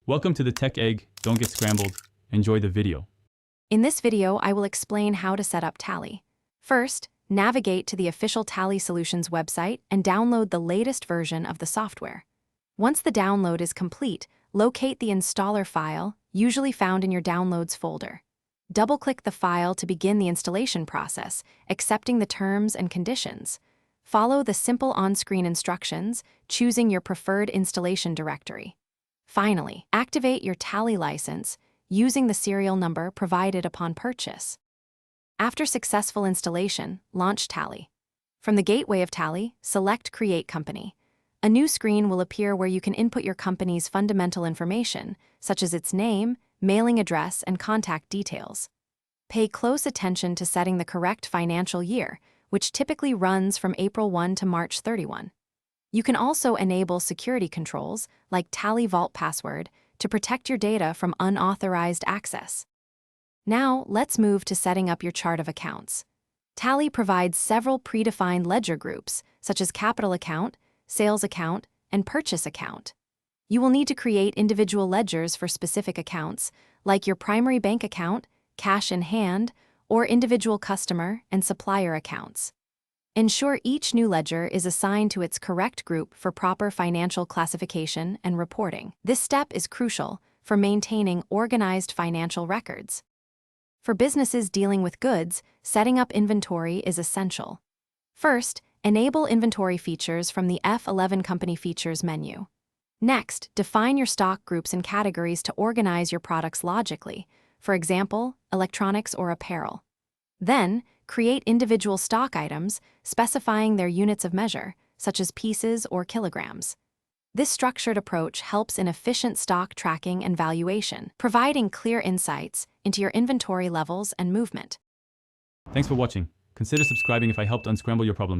Welcome to the Tech Egg. Don't get scrambled. Enjoy the video. In this video, I will explain how to set up Tally. First, navigate to the official Tally Solutions website and download the latest version of the software. Once the download is complete, locate the installer file, usually found in your Downloads folder. Double-click the file to begin the installation process, accepting the terms and conditions. Follow the simple on-screen instructions, choosing your preferred installation directory. Finally, activate your Tally license using the serial number provided upon purchase. After successful installation, launch Tally. From the gateway of Tally, select Create Company. A new screen will appear where you can input your company's fundamental information, such as its name, mailing address, and contact details. Pay close attention to setting the correct financial year, which typically runs from April 1 to March 31. You can also enable security controls, like Tally Vault Password, to protect your data from unauthorized access. Now, let's move to setting up your chart of accounts. Tally provides several predefined ledger groups, such as Capital Account, Sales Account, and Purchase Account. You will need to create individual ledgers for specific accounts, like your primary bank account, cash in hand, or individual customer and supplier accounts. Ensure each new ledger is assigned to its correct group for proper financial classification and reporting. This step is crucial for maintaining organized financial records. For businesses dealing with goods, setting up inventory is essential. First, enable inventory features from the F11 Company Features menu. Next, define your stock groups and categories to organize your products logically, for example, electronics or apparel. Then, create individual stock items, specifying their units of measure, such as pieces or kilograms. This structured approach helps in efficient stock tracking and valuation, providing clear insights into your inventory levels and movement. Thanks for watching. Consider subscribing if I helped unscramble your problems.